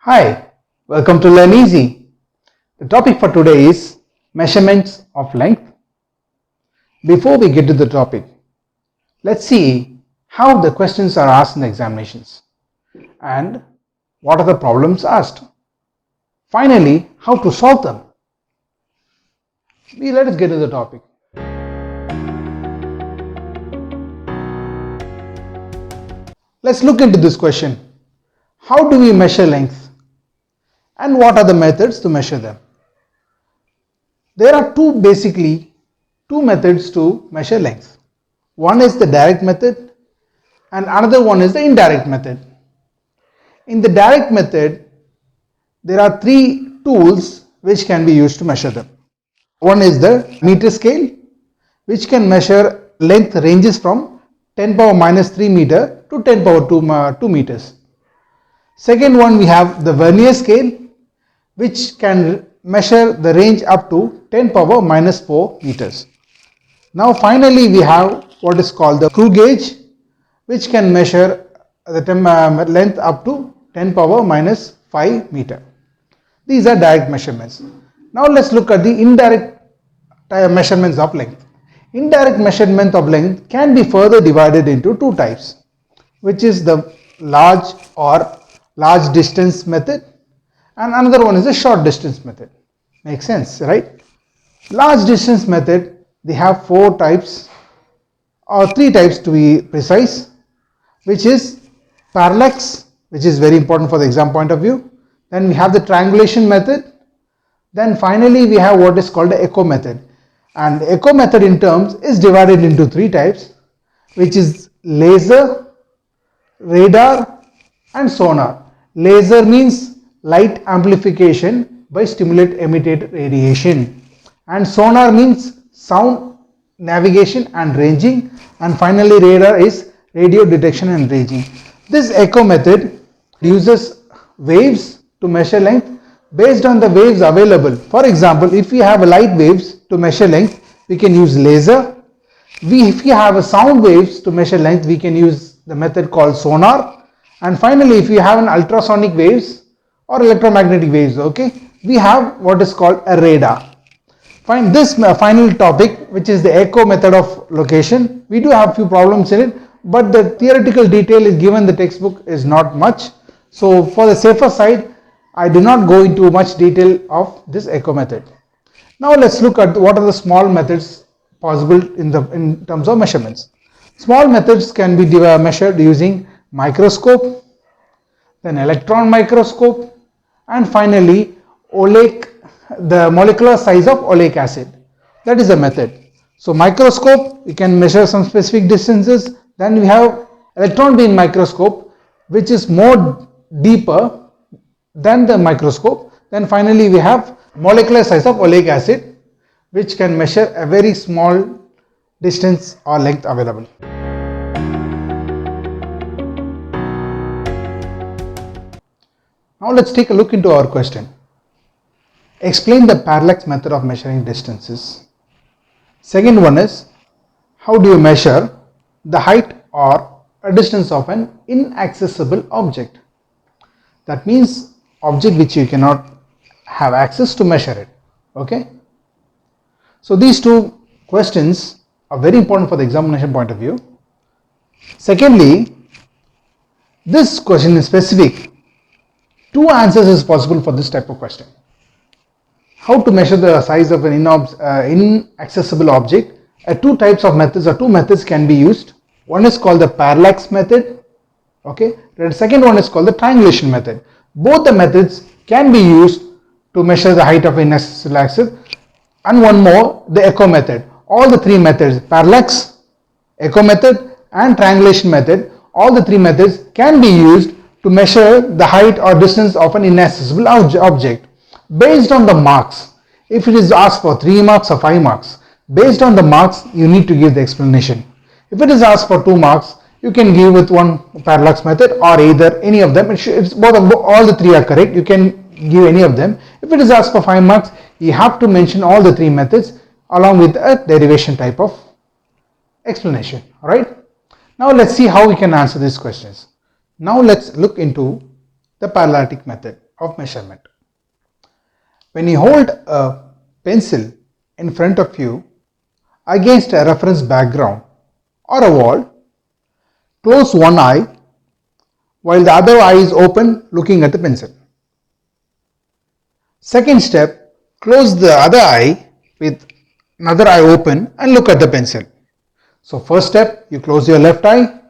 Hi, welcome to Learn Easy. The topic for today is measurements of length. Before we get to the topic, let's see how the questions are asked in the examinations and what are the problems asked. Finally, how to solve them. Let us get to the topic. Let's look into this question. How do we measure length? And what are the methods to measure them? There are basically two methods to measure length. One is the direct method and another one is the indirect method. In the direct method, there are three tools which can be used to measure them. One is the meter scale, which can measure length ranges from 10 power minus 3 meter to 10 power 2 meters. Second one, we have the vernier scale, which can measure the range up to 10 power minus 4 meters. Now finally we have what is called the screw gauge, which can measure the length up to 10 power minus 5 meter. These are direct measurements. Now let's look at the indirect measurements of length. Indirect measurement of length can be further divided into two types, which is the large or large distance method and another one is a short distance method. Makes sense, right? Large distance method, they have four types or three types to be precise, which is parallax, which is very important for the exam point of view. Then we have the triangulation method. Then finally we have what is called the echo method. And the echo method in terms is divided into three types, which is laser, radar and sonar. Laser means light amplification by stimulate emitted radiation, and sonar means sound navigation and ranging, and finally radar is radio detection and ranging. This echo method uses waves to measure length based on the waves available. For example, if we have light waves to measure length, we can use laser. If we have a sound waves to measure length, we can use the method called sonar. And finally, if you have an ultrasonic waves or electromagnetic waves, we have what is called a radar. Fine. This final topic, which is the echo method of location, we do have few problems in it, but the theoretical detail is given in the textbook is not much. So for the safer side, I do not go into much detail of this echo method. Now let's look at what are the small methods possible in terms of measurements. Small methods can be measured using microscope, then electron microscope, and finally the molecular size of oleic acid. That is a method. So microscope, we can measure some specific distances. Then we have electron beam microscope, which is more deeper than the microscope. Then finally we have molecular size of oleic acid, which can measure a very small distance or length available. Now let's take a look into our question. Explain the parallax method of measuring distances. Second one is, how do you measure the height or a distance of an inaccessible object? That means object which you cannot have access to measure it. Okay. So these two questions are very important for the examination point of view. Secondly, this question is specific. Two answers is possible for this type of question. How to measure the size of an inaccessible object? Two types of methods or two methods can be used. One is called the parallax method. The second one is called the triangulation method. Both the methods can be used to measure the height of an inaccessible object. And one more, the echo method. All the three methods, parallax, echo method and triangulation method, all the three methods can be used to measure the height or distance of an inaccessible object based on the marks. If it is asked for 3 marks or 5 marks, based on the marks you need to give the explanation. If it is asked for 2 marks, you can give with one parallax method or either any of them. It's all the three are correct. You can give any of them. If it is asked for 5 marks, you have to mention all the three methods along with a derivation type of explanation. Alright. Now let's see how we can answer these questions. Now let's look into the parallelic method. of measurement. When you hold a pencil in front of you against a reference background or a wall, close one eye while the other eye is open looking at the pencil. Second step, close the other eye with another eye open and look at the pencil. So first step, you close your left eye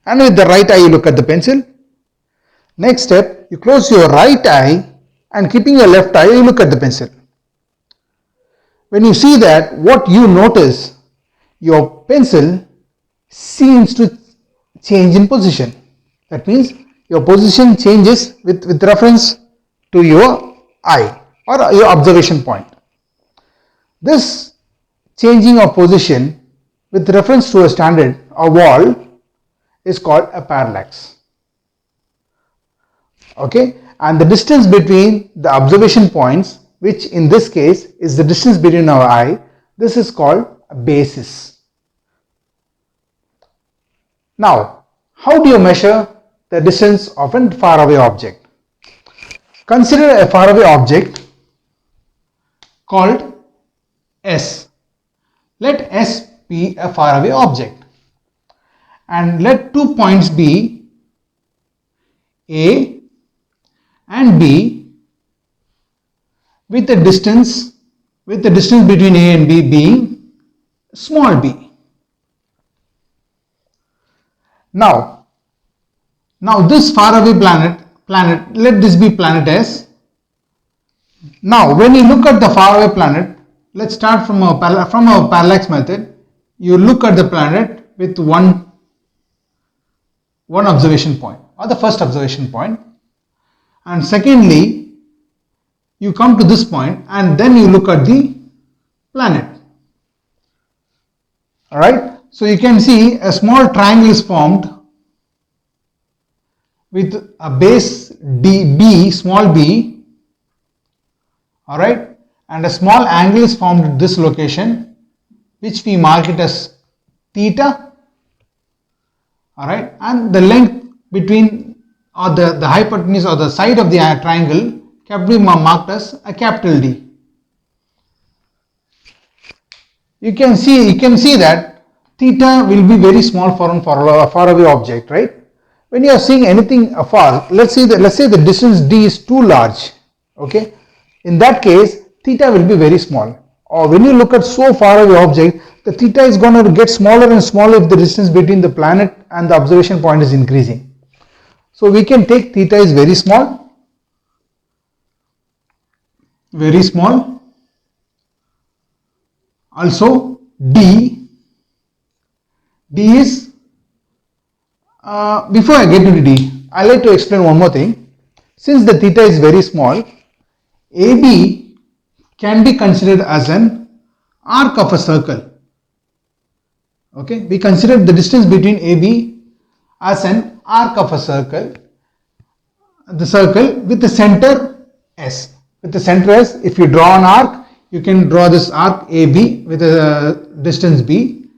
and with the right eye you look at the pencil. Next step, you close your right eye and keeping your left eye you look at the pencil. When you see that, what you notice, your pencil seems to change in position. That means your position changes with reference to your eye or your observation point. This changing of position with reference to a standard or wall is called a parallax. Okay, and the distance between the observation points, which in this case is the distance between our eye, this is called a basis. Now, how do you measure the distance of a faraway object? Consider a faraway object called S. Let S be a faraway object and let 2 points be A and B with the distance between A and B being small b. Now this faraway planet, let this be planet S. Now when you look at the faraway planet, let's start from our parallax method. You look at the planet with one observation point or the first observation point, and secondly you come to this point and then you look at the planet. Alright, so you can see a small triangle is formed with a base B, small b, alright, and a small angle is formed at this location, which we mark it as theta, alright, and the length between or the hypotenuse or the side of the triangle can be marked as a capital D. You can see that theta will be very small for a faraway object, right? When you are seeing anything afar, let's say the distance d is too large, okay? In that case, theta will be very small. Or when you look at so far away object, the theta is going to get smaller and smaller if the distance between the planet and the observation point is increasing. So we can take theta is very small. Also D is, before I get into D, I like to explain one more thing. Since the theta is very small, AB can be considered as an arc of a circle. Okay, we consider the distance between AB as an arc of a circle, the circle with the center S. With the center S, if you draw an arc, you can draw this arc AB with a distance B.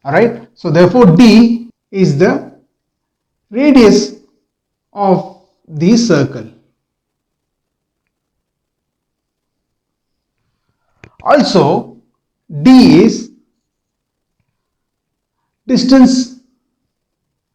Alright, so therefore D is the radius of the circle. Also, D is distance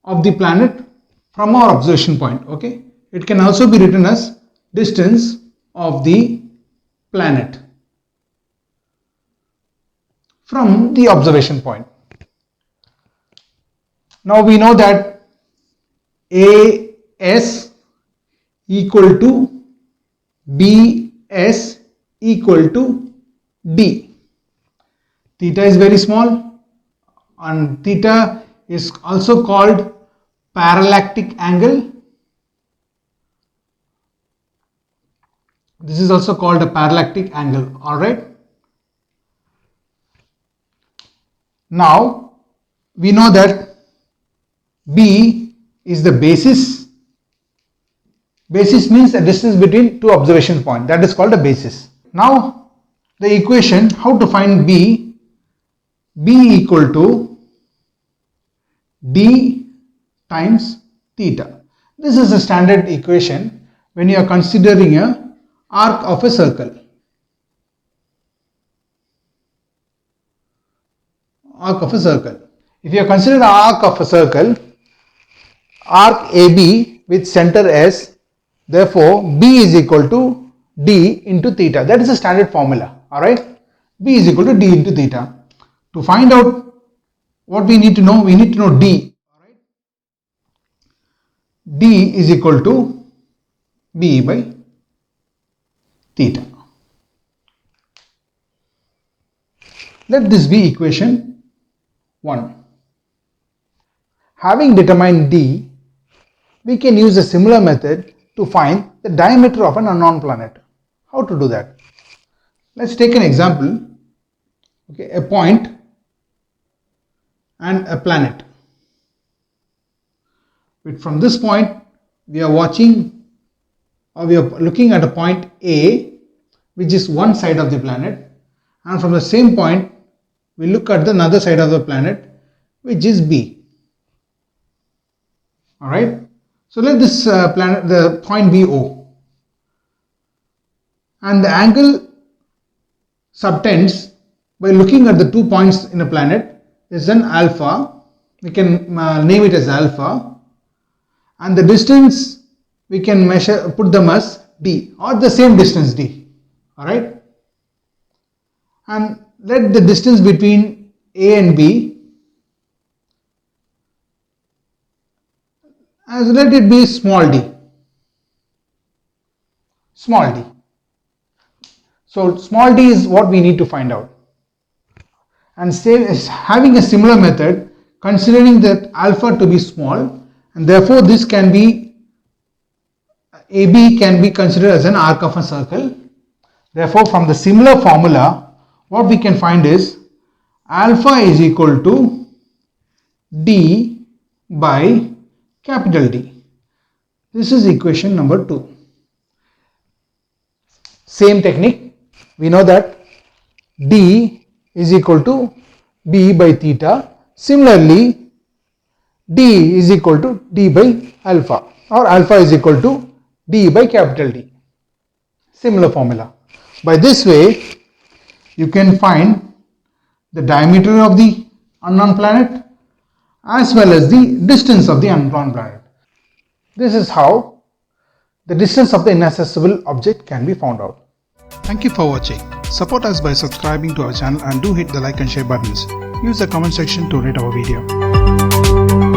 of the planet from our observation point. Okay, it can also be written as distance of the planet from the observation point. Now we know that AS equal to BS equal to D. Theta is very small and theta is also called parallactic angle. This is also called a parallactic angle. Alright. Now we know that B is the basis. Basis means the distance between two observation points. That is called a basis. Now the equation, how to find B? B equal to D times theta. This is a standard equation when you are considering a arc of a circle. Arc of a circle. If you consider the arc of a circle, arc AB with center S, therefore B is equal to D into theta. That is the standard formula. Alright. B is equal to D into theta. To find out what we need to know D. Alright. D is equal to B by theta. Let this be equation 1. Having determined D, we can use a similar method to find the diameter of an unknown planet. How to do that? Let's take an example. Okay, a point and a planet. From this point, we are watching, or we are looking at a point A, which is one side of the planet, and from the same point, we look at the another side of the planet, which is B. Alright, so let this planet, the point be O, and the angle subtends by looking at the 2 points in a planet is an alpha. We can name it as alpha, and the distance we can measure, put them as D, or the same distance D. Alright, and let the distance between A and B, as let it be small d. Small d. So small d is what we need to find out. And having a similar method, considering that alpha to be small, and therefore this can be, AB can be considered as an arc of a circle. Therefore from the similar formula, what we can find is alpha is equal to D by capital D. This is equation number 2. Same technique. We know that D is equal to B by theta. Similarly, D is equal to D by alpha, or alpha is equal to D by capital D. Similar formula. By this way, you can find the diameter of the unknown planet as well as the distance of the unknown planet. This is how the distance of the inaccessible object can be found out. Thank you for watching. Support us by subscribing to our channel and do hit the like and share buttons. Use the comment section to rate our video.